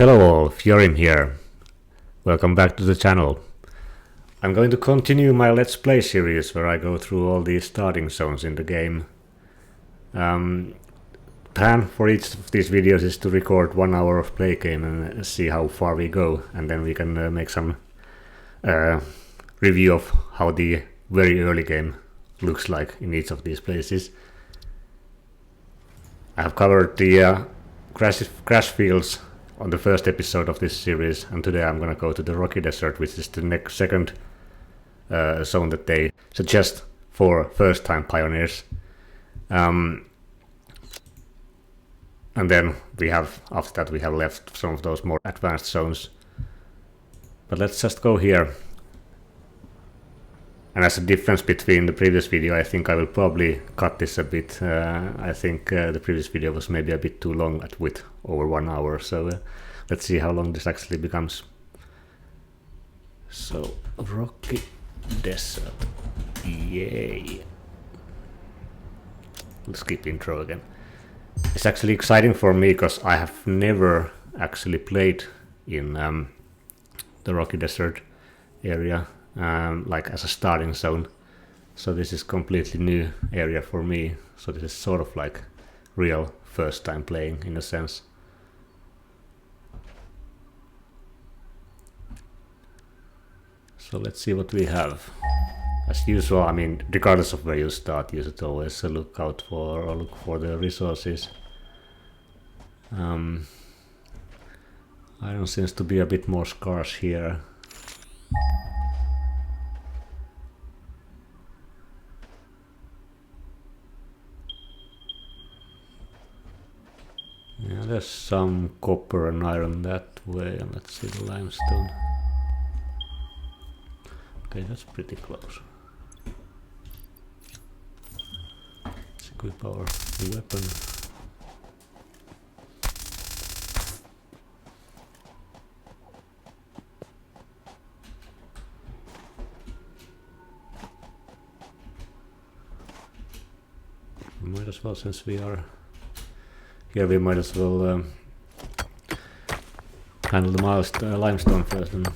Hello all, Fiorin here. Welcome back to the channel. I'm going to continue my Let's Play series where I go through all these starting zones in the game. Plan for each of these videos is to record 1 hour of play game and see how far we go, and then we can make some review of how the very early game looks like in each of these places. I have covered the crash fields on the first episode of this series, and today I'm gonna go to the Rocky Desert, which is the second zone that they suggest for first-time pioneers. And then after that we have left some of those more advanced zones. But let's just go here. And as a difference between the previous video, I think I will probably cut this a bit. I think the previous video was maybe a bit too long at width, over 1 hour. So let's see how long this actually becomes. So, Rocky Desert. Yay. Let's skip intro again. It's actually exciting for me because I have never actually played in the Rocky Desert area. Like as a starting zone, so this is completely new area for me, so this is sort of like real first time playing in a sense. So let's see what we have. As usual, I mean, regardless of where you start, you should always look for the resources. Iron seems to be a bit more scarce here. Yeah, there's some copper and iron that way, and let's see the limestone. Okay, that's pretty close. Let's equip our weapon. We might as well, since we are here, we might as well handle the limestone first. And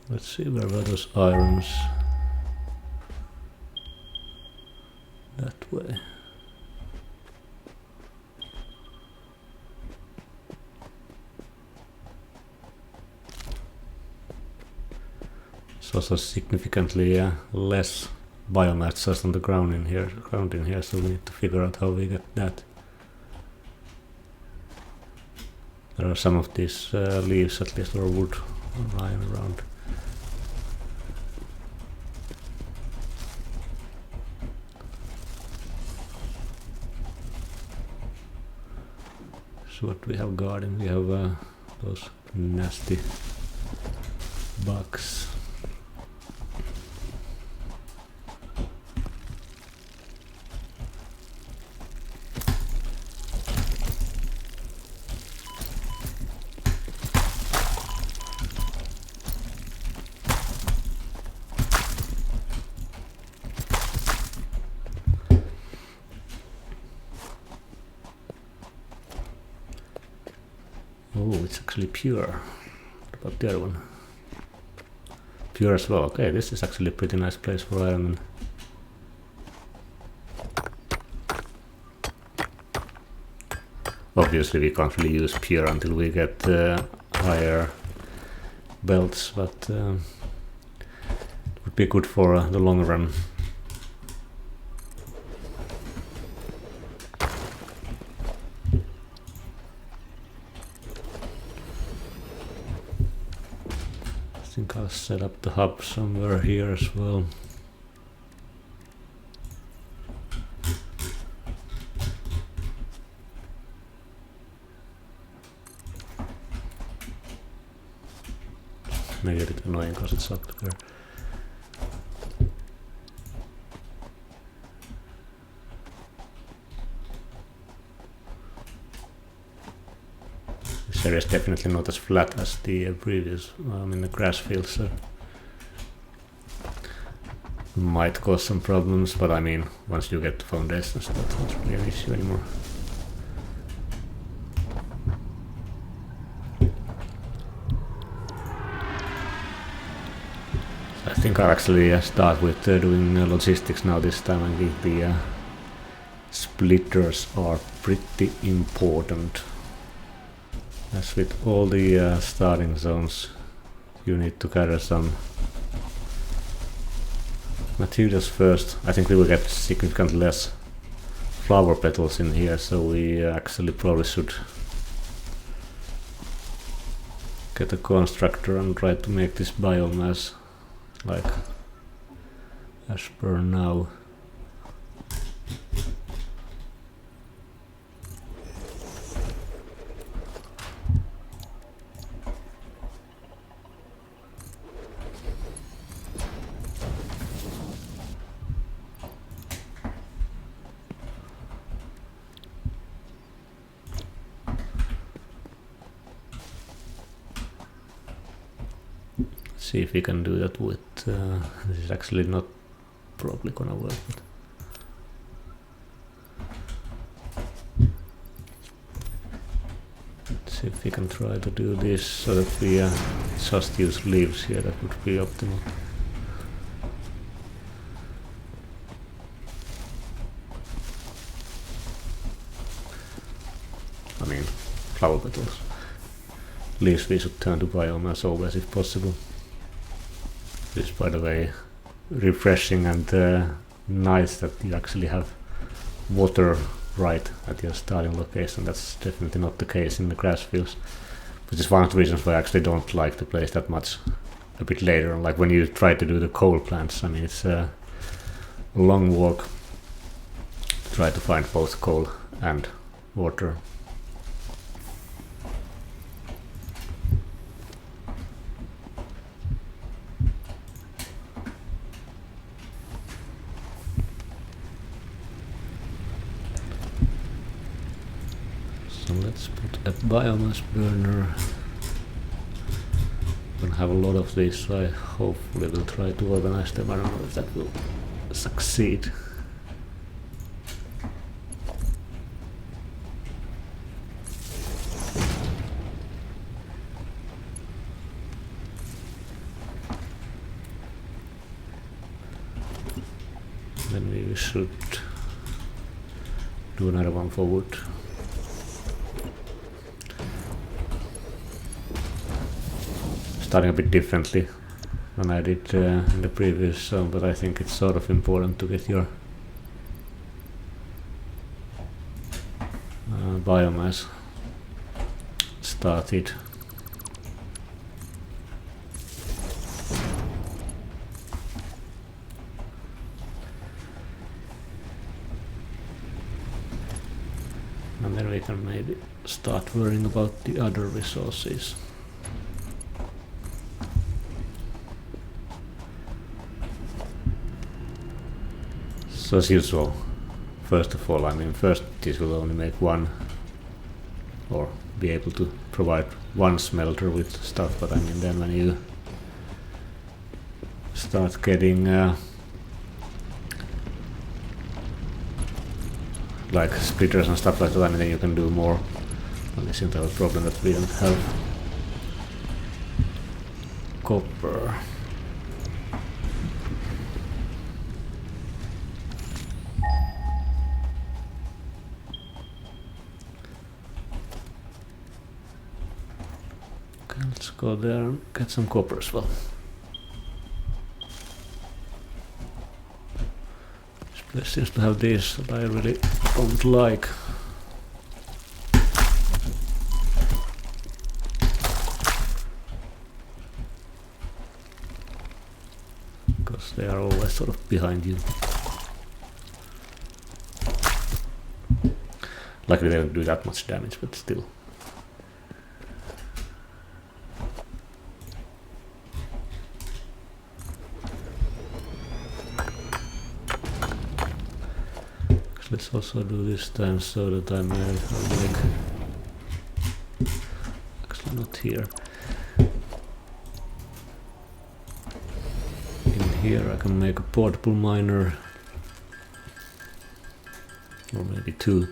let's see, where were those irons? That way. It's also significantly less biomass just on the ground in here, so we need to figure out how we get that. There are some of these leaves, at least, or wood lying around. So what we have garden, we have those nasty bugs. Oh, it's actually pure. What about the other one? Pure as well. Okay, this is actually a pretty nice place for iron. Obviously we can't really use pure until we get higher belts, but it would be good for the long run. I think I'll set up the hub somewhere here as well. Maybe a bit annoying because it's up there. This area is definitely not as flat as the previous in the grass fields, so might cause some problems, but I mean, once you get the foundations, that's not really an issue anymore. I think I'll actually start with doing logistics now this time. I think the splitters are pretty important. As with all the starting zones, you need to gather some materials first. I think we will get significantly less flower petals in here, so we actually probably should get a constructor and try to make this biome as per now. See if we can do that with this is actually not probably gonna work, but let's see if we can try to do this so that we just use leaves here. That would be optimal. I mean, flower petals. Leaves we should turn to biome as always if possible. This, by the way, refreshing and nice that you actually have water right at your starting location. That's definitely not the case in the grass fields, which is one of the reasons why I actually don't like the place that much a bit later. Like when you try to do the coal plants, I mean, it's a long walk to try to find both coal and water. So let's put a biomass burner. I'm gonna have a lot of these, so I hopefully will try to organize them. I don't know if that will succeed. Then we should do another one for wood. Starting a bit differently than I did in the previous zone, but I think it's sort of important to get your biomass started. And then we can maybe start worrying about the other resources. So as usual, first of all, I mean, first this will only make one, or be able to provide one smelter with stuff, but I mean, then when you start getting like splitters and stuff like that, I mean, then you can do more. And this isn't a problem that we don't have copper. Let's go there and get some copper as well. This place seems to have these that I really don't like. Because they are always sort of behind you. Luckily they don't do that much damage, but still. Let's also do this time so that I may make not here. In here I can make a portable miner, or maybe two.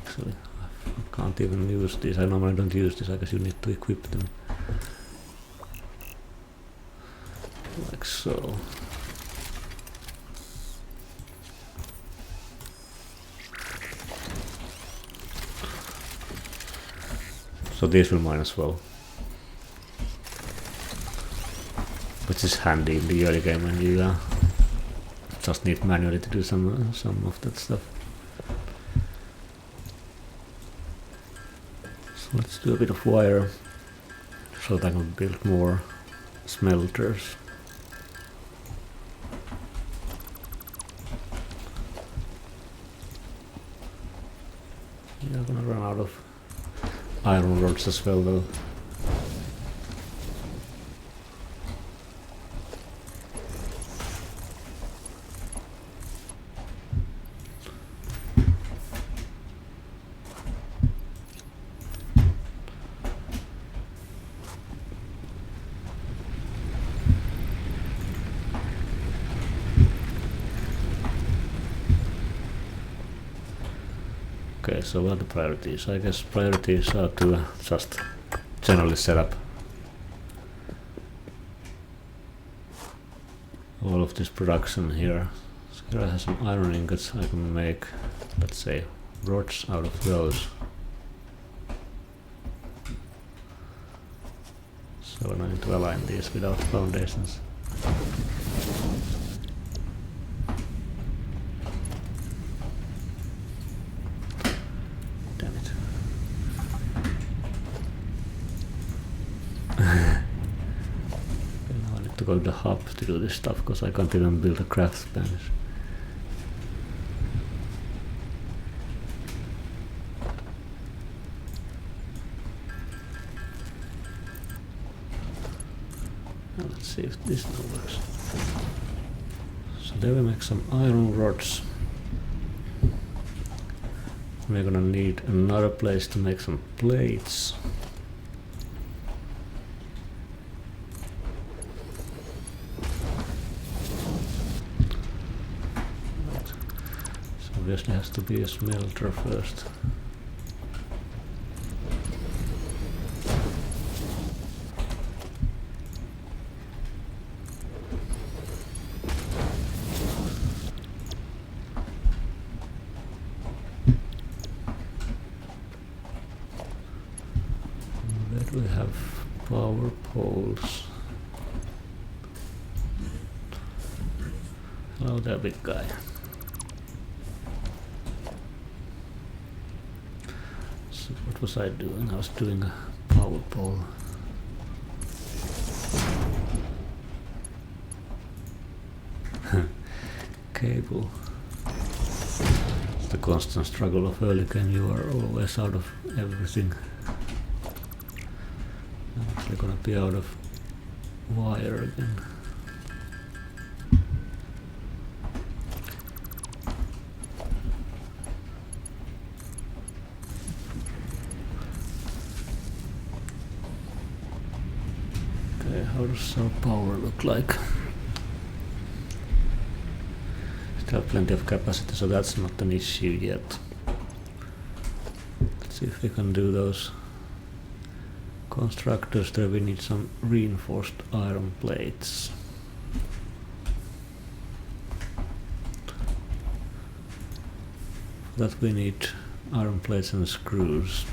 Actually, I can't even use these. I normally don't use this. I guess you need to equip them. Like so. So these will mine as well. Which is handy in the early game when you just need manually to do some of that stuff. So let's do a bit of wire so that I can build more smelters. Yeah, I'm gonna run out of iron rods as well though. Okay, so what are the priorities? I guess priorities are to just generally set up all of this production here. So here I have some iron ingots. I can make, let's say, rods out of those. So I need to align these without foundations. To go to the hub to do this stuff because I can't even build a craft bench. Now let's see if this now works. So there we make some iron rods. We're gonna need another place to make some plates. Obviously has to be a smelter first. Where do we have power poles? Hello there, big guy. What was I doing? I was doing a power pole. Cable. It's the constant struggle of early game. You are always out of everything. I'm actually gonna be out of wire again. How does our power look like? Still have plenty of capacity, so that's not an issue yet. Let's see if we can do those constructors there. We need some reinforced iron plates. For that we need iron plates and screws.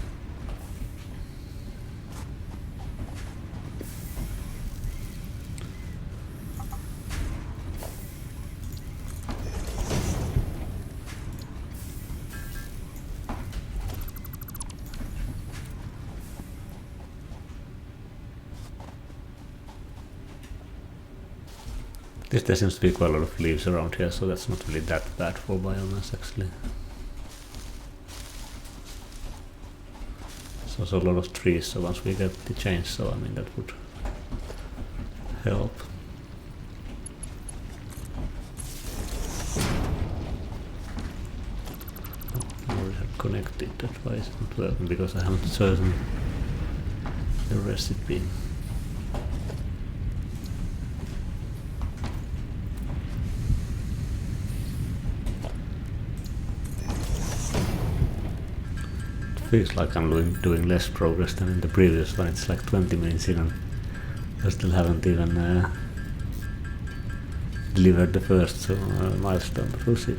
There seems to be quite a lot of leaves around here, so that's not really that bad for biomass actually. There's also a lot of trees, so once we get the chainsaw, I mean that would help. connected. That's why it's not working, because I haven't chosen the recipe. Feels like I'm doing less progress than in the previous one. It's like 20 minutes in and I still haven't even delivered the first milestone, but we'll see.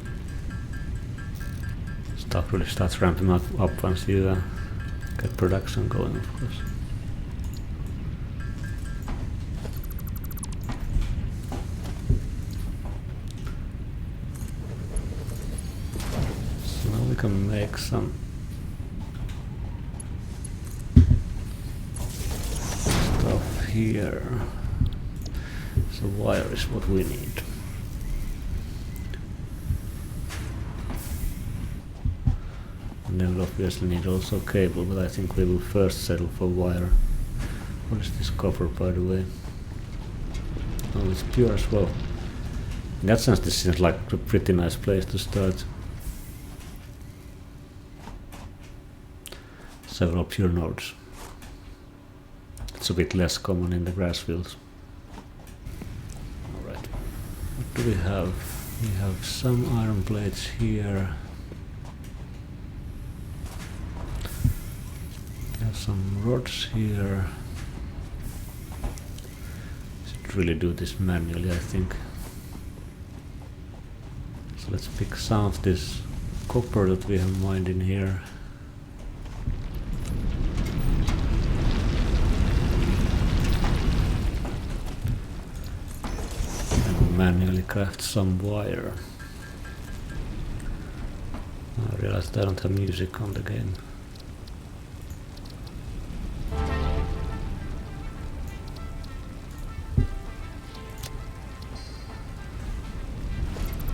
Stuff really starts ramping up once you get production going, of course. So now we can make some here. So wire is what we need. And then we'll obviously need also cable, but I think we will first settle for wire. What is this copper, by the way? Oh, it's pure as well. In that sense, this seems like a pretty nice place to start. Several pure nodes. It's a bit less common in the grass fields. Alright, what do we have? We have some iron plates here. We have some rods here. Should really do this manually, I think. So let's pick some of this copper that we have mined in here. Manually craft some wire. I realized I don't have music on the game.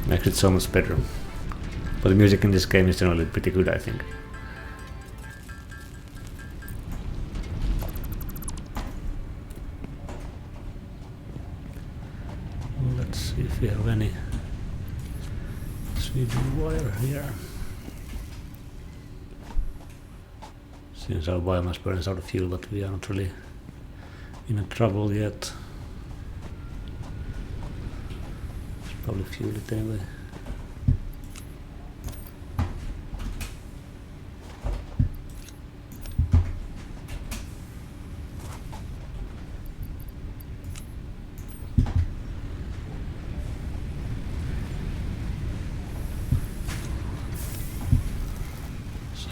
Makes it so much better. But the music in this game is generally pretty good, I think. Let's see if we have any Sweden wire here. Since our biomass burns out of fuel, but we are not really in a trouble yet. Should probably fuel it anyway.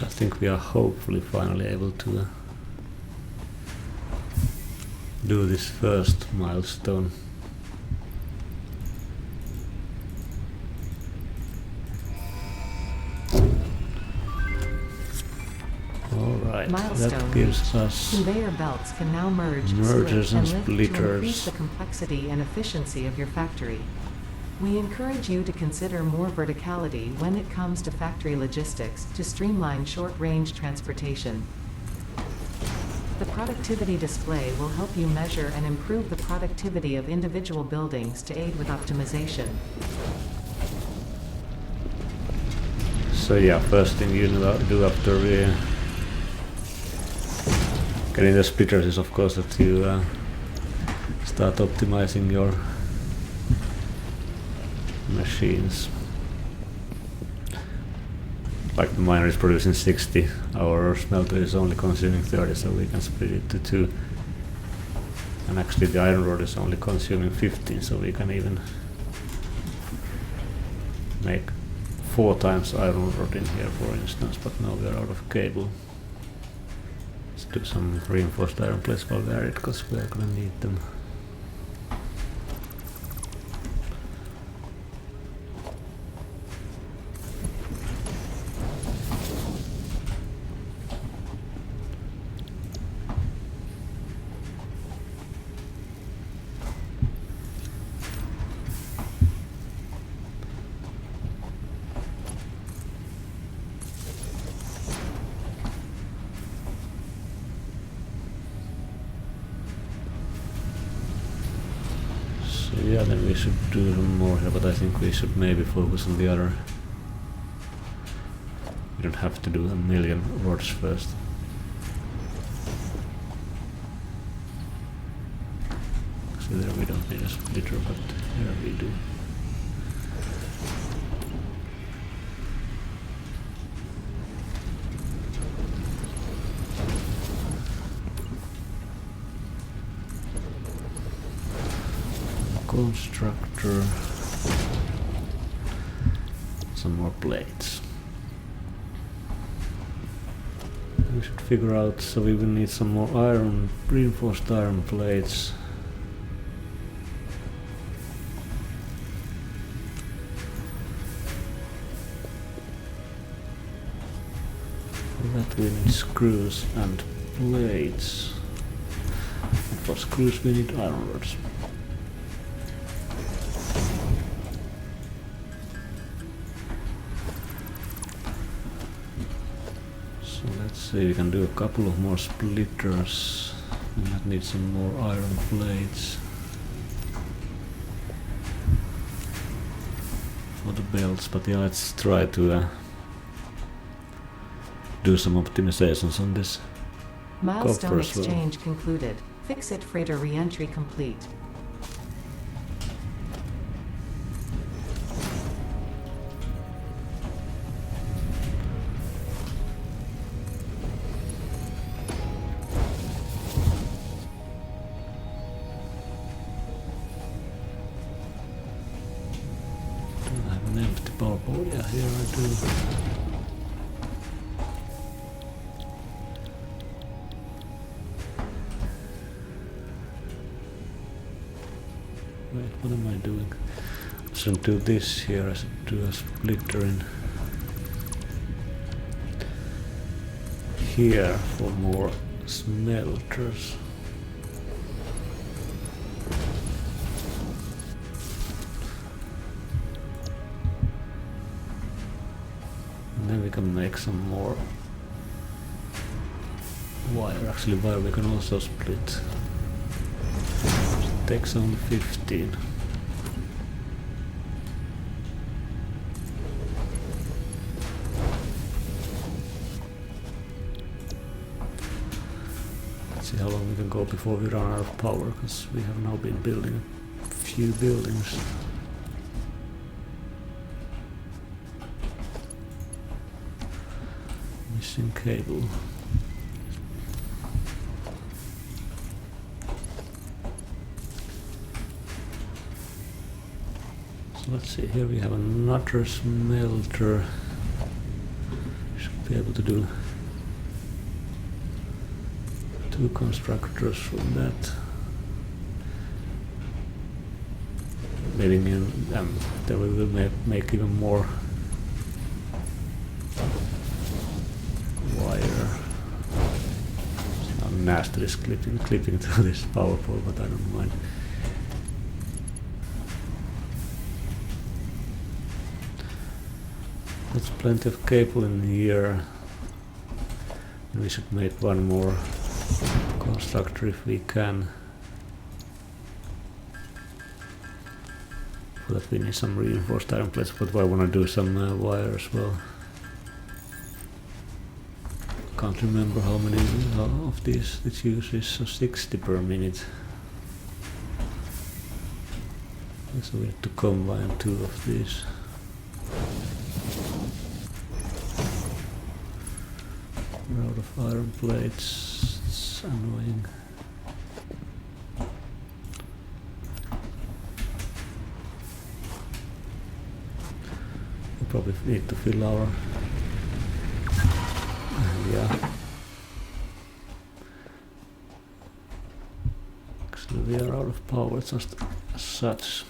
I think we are hopefully finally able to do this first milestone. Alright, that gives us conveyor belts can now merge, mergers and lift splitters. to increase the complexity and efficiency of your factory. We encourage you to consider more verticality when it comes to factory logistics to streamline short-range transportation. The productivity display will help you measure and improve the productivity of individual buildings to aid with optimization. So yeah, first thing you do after getting the splitters is of course that you start optimizing your machines. Like the miner is producing 60, our smelter is only consuming 30, so we can split it to 2. And actually the iron rod is only consuming 15, so we can even make 4 times iron rod in here, for instance, but now we are out of cable. Let's do some reinforced iron plates while we are at it, because we are gonna need them. Yeah, then we should do some more here, but I think we should maybe focus on the other We don't have to do a million rods first. So there we don't need a splitter, but here we do. Constructor. Some more plates. We should figure out, so we will need some more iron, reinforced iron plates. For that we need screws and plates. And for screws we need iron rods. So we can do a couple of more splitters. We might need some more iron plates for the belts, but yeah, let's try to do some optimizations on this. Milestone exchange concluded. Fix-it freighter re-entry complete. Yeah, here I do. Wait, what am I doing? I shouldn't do this here, I should do a splitter in here for more smelters. Then we can make some more wire. Actually, wire we can also split. It takes only 15. Let's see how long we can go before we run out of power, because we have now been building a few buildings. Missing cable. So let's see, here we have another smelter. Should be able to do 2 constructors from that. Maybe then we will make even more wire. I'm nasty this clipping to this power pole, but I don't mind. There's plenty of cable in here. We should make one more constructor if we can. For that we need some reinforced iron plates, but I want to do some wire as well. Can't remember how many of these it uses, so 60 per minute. So we have to combine 2 of these. We're out of iron plates, it's annoying. We probably need to fill our... yeah. Actually we are out of power just as such.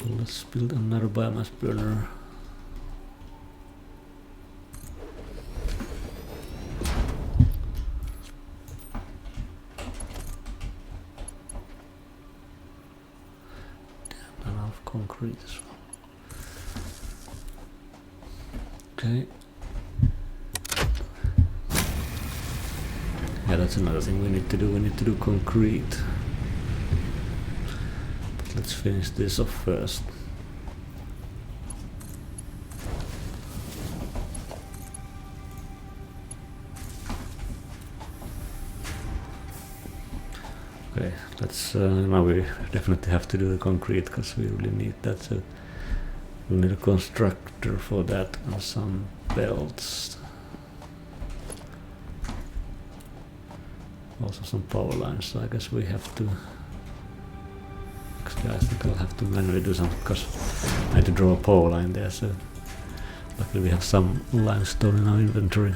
Let's build another biomass burner. Damn, enough concrete as well. Okay. Yeah, that's another thing we need to do. We need to do concrete. But let's finish this off first. Okay, let's now we definitely have to do the concrete because we really need that. So we'll need a constructor for that and some belts. Also some power lines, so I guess we have to... Actually, I think I'll have to manually do something because I had to draw a power line there, so luckily we have some limestone in our inventory.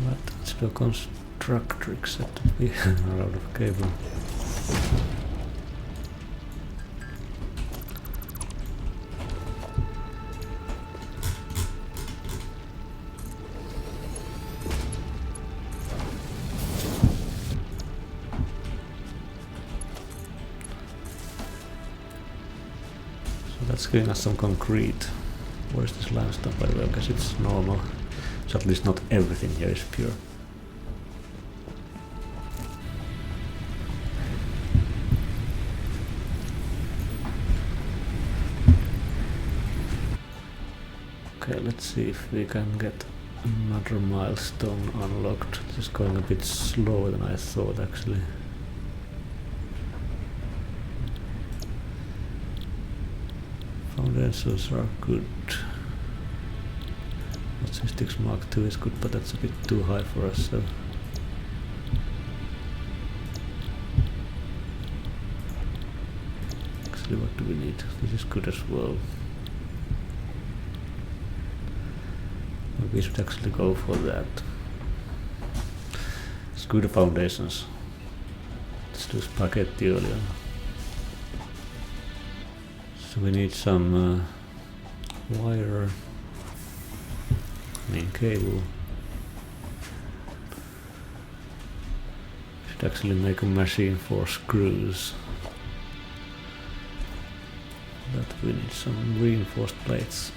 But let's do a constructor except we are out of cable. That's giving us some concrete. Where's this limestone, by the way? I guess it's normal. So at least not everything here is pure. Okay, let's see if we can get another milestone unlocked. This is going a bit slower than I thought, actually. Foundations are good. Logistics Mark II is good, but that's a bit too high for us, so... Actually, what do we need? This is good as well. We should actually go for that. Let's do the foundations. Let's do spaghetti earlier. So we need some wire, main cable. Should actually make a machine for screws. But we need some reinforced plates.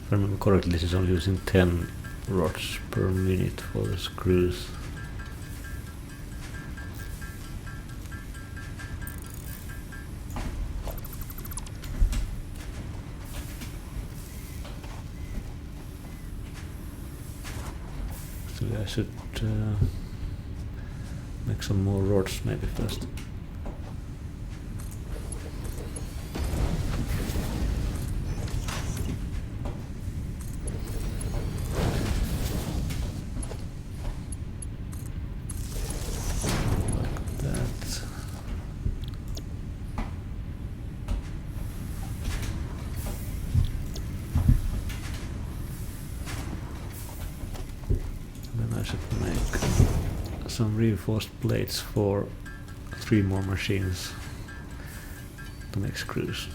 If I remember correctly, this is only using 10 rods per minute for the screws. I should make some more rods maybe first. Like that. Then I should make some reinforced plates for 3 more machines to make screws.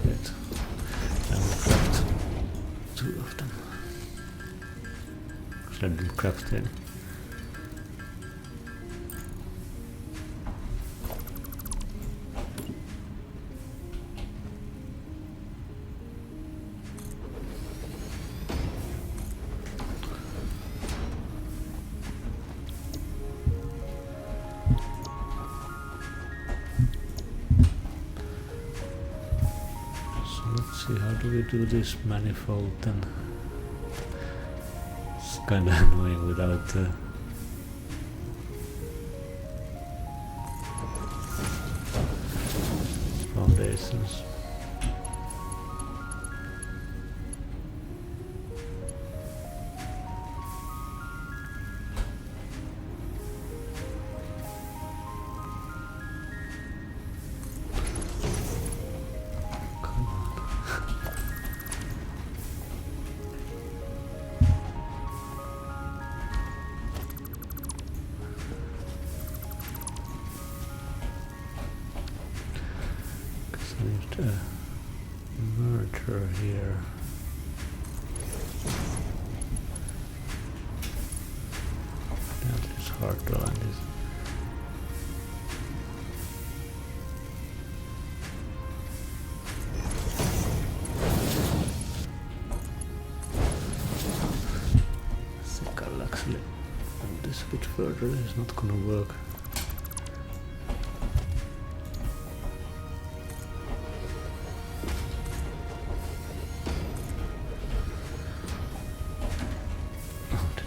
Right. And we'll craft 2 of them. Actually, I didn't craft any. How do we do this manifold then? It's kinda annoying without foundations. Merger here. hard to align this. I think I'll actually move this a bit further. It's not gonna work.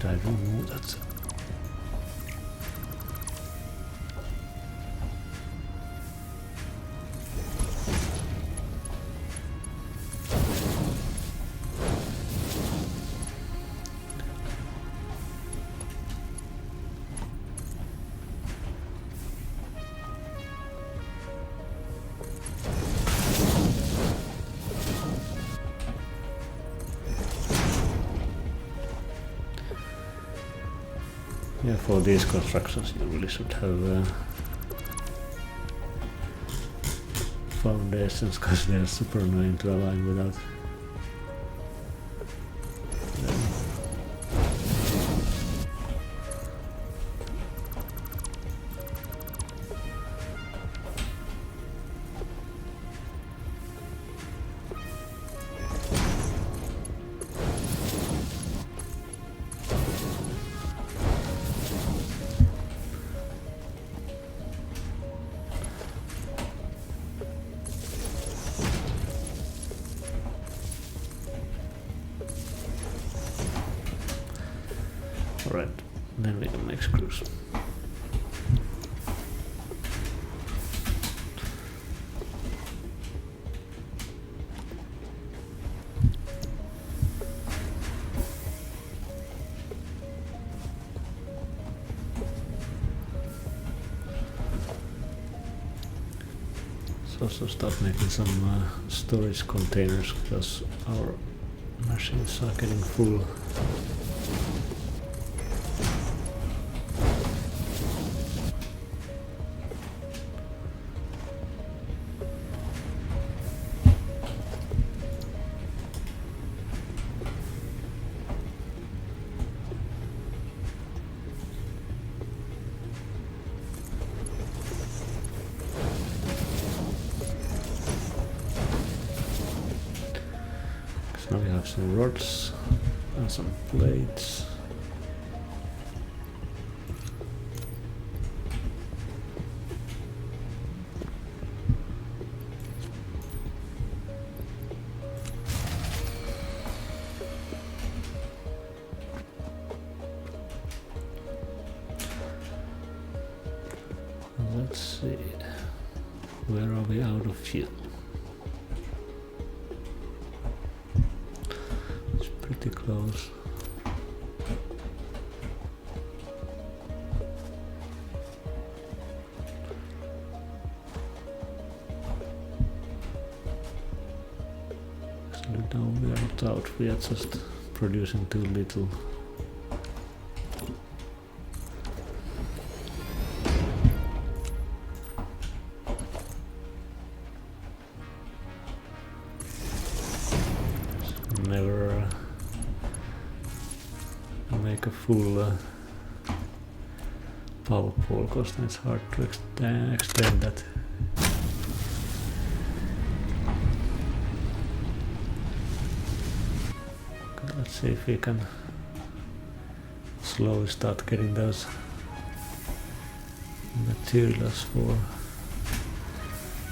I don't know that. Yeah, for these constructions you really should have foundations, because they're super annoying to align without. Alright, then we can make screws. Let's also start making some storage containers, because our machines are getting full. Now we have some rods and some plates. Let's see, where are we out of fuel? Pretty close. Actually, no, we are not out. We are just producing too little. Never make a full power pole, because then it's hard to extend that. Okay, let's see if we can slowly start getting those materials for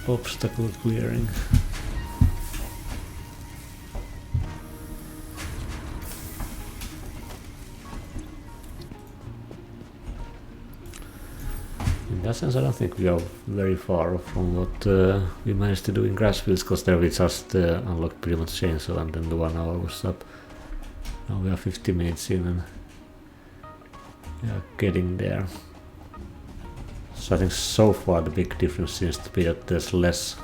obstacle clearing. In that sense, I don't think we are very far from what we managed to do in Grassfields, because there we just unlocked pretty much chainsaw and then the 1 hour was up. Now we are 50 minutes in and we are getting there. So I think so far the big difference seems to be that there's less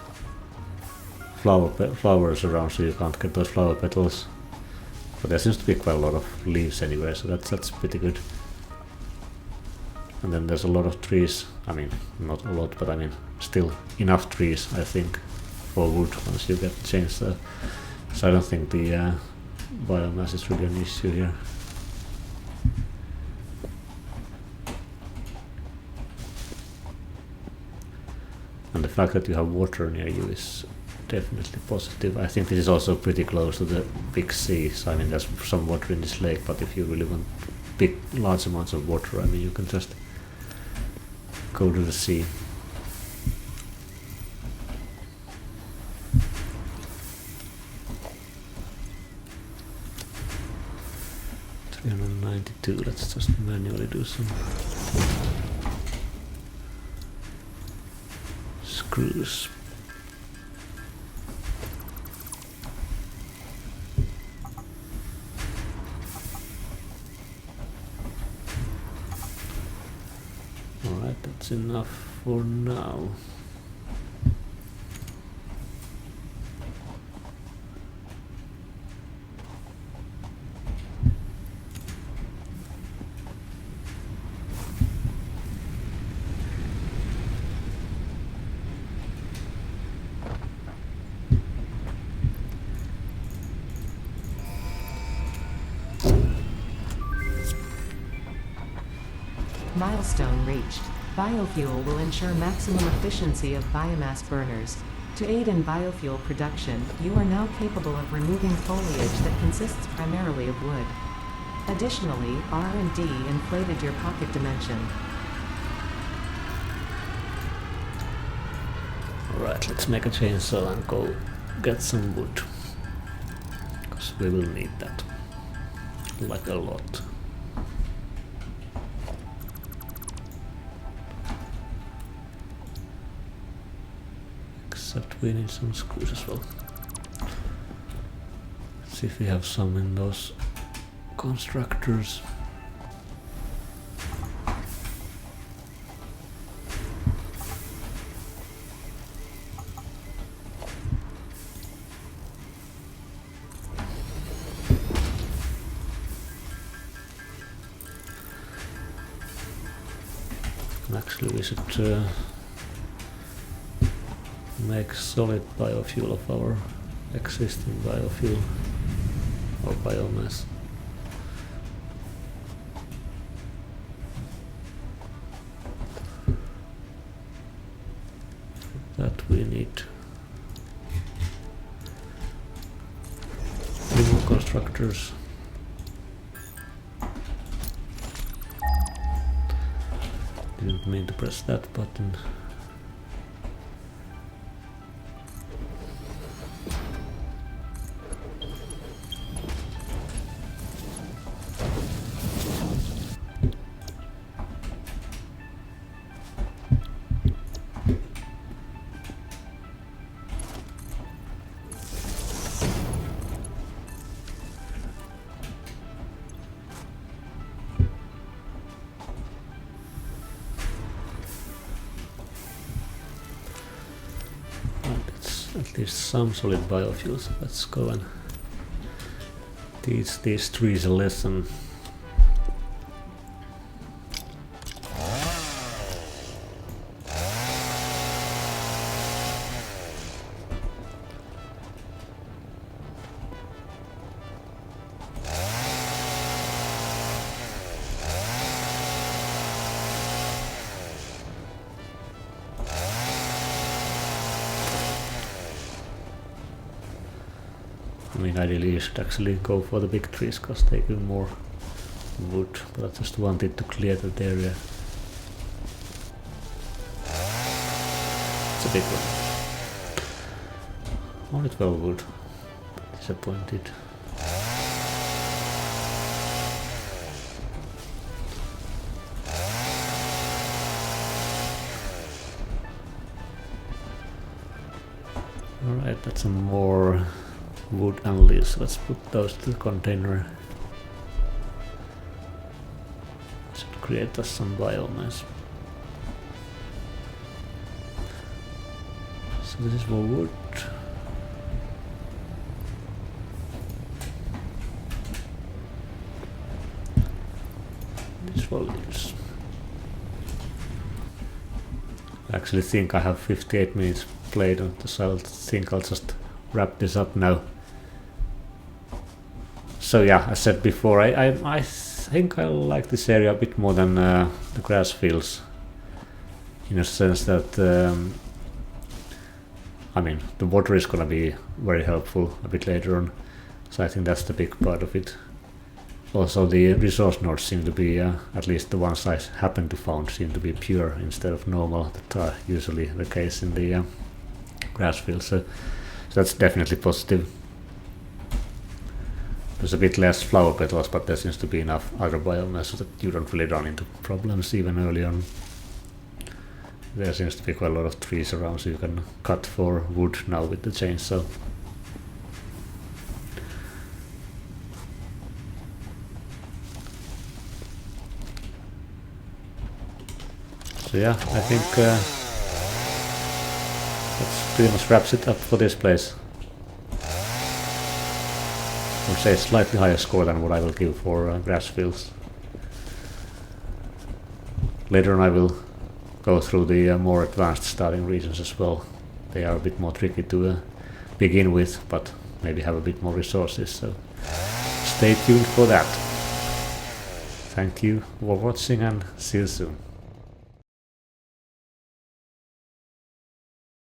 flowers around, so you can't get those flower petals. But there seems to be quite a lot of leaves anyway, so that's pretty good. And then there's a lot of trees. I mean, not a lot, but I mean, still enough trees, I think, for wood once you get chainsaw. So I don't think the biomass is really an issue here. fact that you have water near you is definitely positive. I think this is also pretty close to the big sea, so I mean there's some water in this lake, but if you really want large amounts of water, I mean you can just go to the sea. $392, let's just manually do some screws. Alright, that's enough for now. Milestone reached. Biofuel will ensure maximum efficiency of biomass burners. To aid in biofuel production, you are now capable of removing foliage that consists primarily of wood. Additionally, R&D inflated your pocket dimension. Alright, let's make a chainsaw and go get some wood. Because we will need that. Like a lot. Except we need some screws as well. Let's see if we have some in those constructors. Actually, we should make solid biofuel of our existing biofuel or biomass. That we need 3 more constructors. Didn't mean to press that button. At least some solid biofuels. Let's go and teach these trees a lesson. I mean, ideally you should actually go for the big trees because they give more wood, but I just wanted to clear that area. It's a big one. Only 12 wood. Disappointed. Alright, that's some more wood and leaves. Let's put those to the container. Should create us some biomass. So this is more wood. This for leaves. I actually think I have 58 minutes played on this. I think I'll just wrap this up now. So yeah, as said before, I think I like this area a bit more than the grass fields, in a sense that I mean, the water is gonna be very helpful a bit later on, so I think that's the big part of it. Also, the resource nodes seem to be, at least the ones I happen to found, seem to be pure instead of normal, that are usually the case in the grass fields. So that's definitely positive. There's a bit less flower petals, but there seems to be enough other biomes so that you don't really run into problems even early on. There seems to be quite a lot of trees around, so you can cut for wood now with the chainsaw. So yeah, I think that pretty much wraps it up for this place. I would say slightly higher score than what I will give for grass fields. Later on I will go through the more advanced starting regions as well. They are a bit more tricky to begin with, but maybe have a bit more resources, so stay tuned for that. Thank you for watching and see you soon.